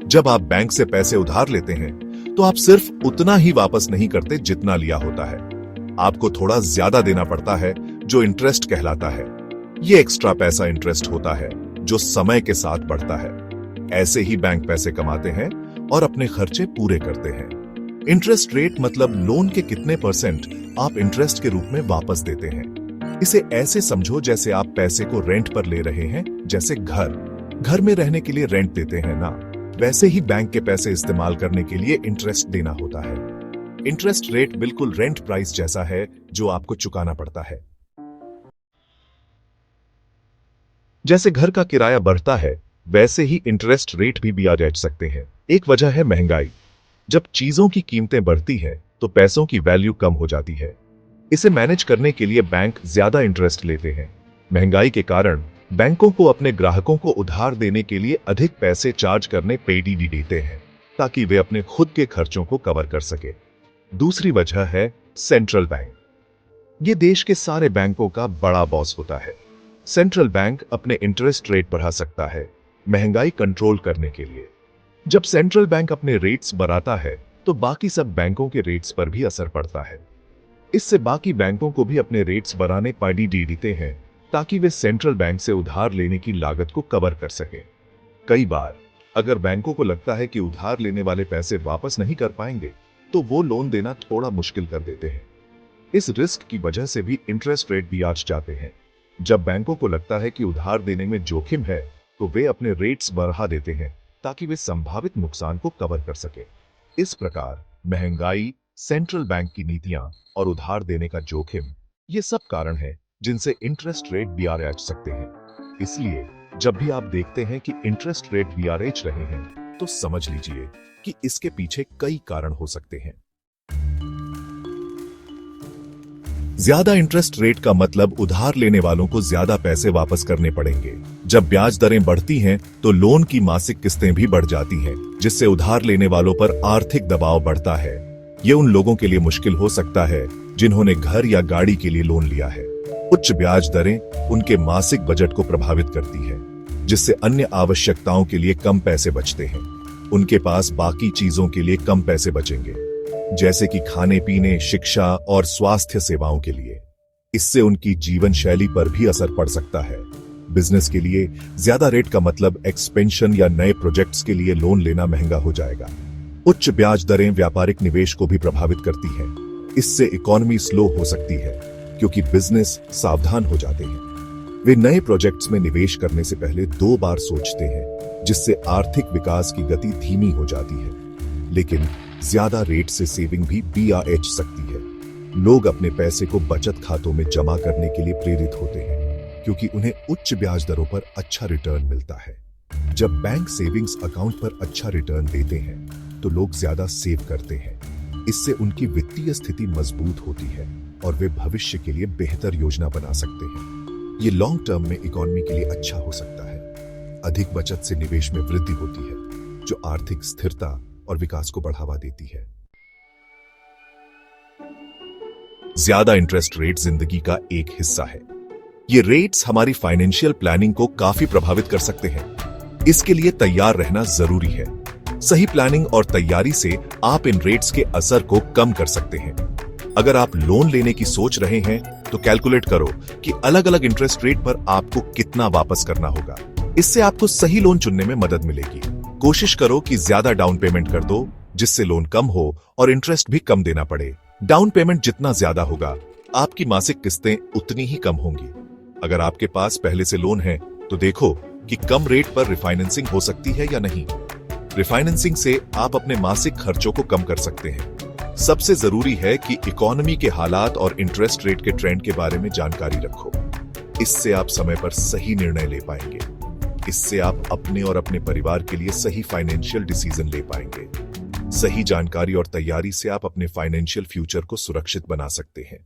जब आप बैंक से पैसे उधार लेते हैं तो आप सिर्फ उतना ही वापस नहीं करते जितना लिया होता है। आपको थोड़ा ज्यादा देना पड़ता है, जो इंटरेस्ट कहलाता है। ये एक्स्ट्रा पैसा इंटरेस्ट होता है जो समय के साथ बढ़ता है। ऐसे ही बैंक पैसे कमाते हैं और अपने खर्चे पूरे करते हैं। इंटरेस्ट रेट मतलब लोन के कितने परसेंट आप इंटरेस्ट के रूप में वापस देते हैं। इसे ऐसे समझो जैसे आप पैसे को रेंट पर ले रहे हैं, जैसे घर में रहने के लिए रेंट देते हैं ना, वैसे ही बैंक के पैसे इस्तेमाल करने के लिए इंटरेस्ट देना होता है। इंटरेस्ट रेट बिल्कुल रेंट प्राइस जैसा है जो आपको चुकाना पड़ता है। जैसे घर का किराया बढ़ता है, वैसे ही इंटरेस्ट रेट भी ब्याज सकते हैं। एक वजह है महंगाई। जब चीजों की कीमतें बढ़ती हैं, तो पैसों की वैल्यू कम हो जाती है। इसे मैनेज करने के लिए बैंक ज्यादा इंटरेस्ट लेते हैं। महंगाई के कारण बैंकों को अपने ग्राहकों को उधार देने के लिए अधिक पैसे चार्ज करने पेडीडी देते हैं, ताकि वे अपने खुद के खर्चों को कवर कर सके। दूसरी वजह है सेंट्रल बैंक। ये देश के सारे बैंकों का बड़ा बॉस होता है। सेंट्रल बैंक अपने इंटरेस्ट रेट बढ़ा सकता है महंगाई कंट्रोल करने के लिए। जब सेंट्रल बैंक अपने रेट्स बढ़ाता है, तो बाकी सब बैंकों के रेट्स पर भी असर पड़ता है। इससे बाकी बैंकों को भी अपने रेट्स बढ़ाने पेडीडी देते हैं, ताकि वे सेंट्रल बैंक से उधार लेने की लागत को कवर कर सके। कई बार अगर बैंकों को लगता है कि उधार लेने वाले पैसे वापस नहीं कर पाएंगे, तो वो लोन देना थोड़ा मुश्किल कर देते हैं। इस रिस्क की वजह से भी इंटरेस्ट रेट भी आज जाते हैं। जब बैंकों को लगता है कि उधार देने में जोखिम है, तो वे अपने रेट्स बढ़ा देते हैं, ताकि वे संभावित नुकसान को कवर कर सके। इस प्रकार महंगाई, सेंट्रल बैंक की नीतियां और उधार देने का जोखिम, ये सब कारण हैं जिनसे इंटरेस्ट रेट BRH सकते हैं। इसलिए जब भी आप देखते हैं कि इंटरेस्ट रेट BRH रहे हैं, तो समझ लीजिए कि इसके पीछे कई कारण हो सकते हैं। ज्यादा इंटरेस्ट रेट का मतलब उधार लेने वालों को ज्यादा पैसे वापस करने पड़ेंगे। जब ब्याज दरें बढ़ती हैं, तो लोन की मासिक किस्तें भी बढ़ जाती हैं, जिससे उधार लेने वालों पर आर्थिक दबाव बढ़ता है। ये उन लोगों के लिए मुश्किल हो सकता है जिन्होंने घर या गाड़ी के लिए लोन लिया है। उच्च ब्याज दरें उनके मासिक बजट को प्रभावित करती है, जिससे अन्य आवश्यकताओं के लिए कम पैसे बचते हैं। उनके पास बाकी चीजों के लिए कम पैसे बचेंगे, जैसे कि खाने पीने, शिक्षा और स्वास्थ्य सेवाओं के लिए। इससे उनकी जीवन शैली पर भी असर पड़ सकता है। बिजनेस के लिए ज्यादा रेट का मतलब एक्सपेंशन या नए प्रोजेक्ट्स के लिए लोन लेना महंगा हो जाएगा। उच्च ब्याज दरें व्यापारिक निवेश को भी प्रभावित करती हैं। इससे इकोनॉमी स्लो हो सकती है, क्योंकि बिजनेस सावधान हो जाते हैं। वे नए प्रोजेक्ट्स में निवेश करने से पहले 2 बार सोचते हैं, जिससे आर्थिक विकास की गति धीमी हो जाती है। लेकिन ज्यादा रेट से सेविंग भी BRH सकती है। लोग अपने पैसे को बचत खातों में जमा करने के लिए प्रेरित होते हैं, क्योंकि उन्हें उच्च ब्याज दरों पर अच्छा रिटर्न मिलता है। जब बैंक सेविंग्स अकाउंट पर अच्छा रिटर्न देते हैं, तो लोग ज्यादा सेव करते हैं। इससे उनकी वित्तीय स्थिति मजबूत होती है और वे भविष्य के लिए बेहतर योजना बना सकते हैं। ये लॉन्ग टर्म में इकोनॉमी के लिए अच्छा हो सकता है। अधिक बचत से निवेश में वृद्धि होती है, जो आर्थिक स्थिरता और विकास को बढ़ावा देती है। ज्यादा इंटरेस्ट रेट जिंदगी का एक हिस्सा है। ये रेट्स हमारी फाइनेंशियल प्लानिंग को काफी प्रभावित कर सकते हैं। इसके लिए तैयार रहना जरूरी है। सही प्लानिंग और तैयारी से आप इन रेट्स के असर को कम कर सकते हैं। अगर आप लोन लेने की सोच रहे हैं, तो कैलकुलेट करो कि अलग अलग इंटरेस्ट रेट पर आपको कितना वापस करना होगा। इससे आपको सही लोन चुनने में मदद मिलेगी। कोशिश करो कि ज्यादा डाउन पेमेंट कर दो, जिससे लोन कम हो और इंटरेस्ट भी कम देना पड़े। डाउन पेमेंट जितना ज्यादा होगा, आपकी मासिक किस्तें उतनी ही कम होंगी। अगर आपके पास पहले से लोन है, तो देखो कि कम रेट पर रिफाइनेंसिंग हो सकती है या नहीं। रिफाइनेंसिंग से आप अपने मासिक खर्चों को कम कर सकते हैं। सबसे जरूरी है कि इकोनॉमी के हालात और इंटरेस्ट रेट के ट्रेंड के बारे में जानकारी रखो। इससे आप समय पर सही निर्णय ले पाएंगे। इससे आप अपने और अपने परिवार के लिए सही फाइनेंशियल डिसीजन ले पाएंगे। सही जानकारी और तैयारी से आप अपने फाइनेंशियल फ्यूचर को सुरक्षित बना सकते हैं।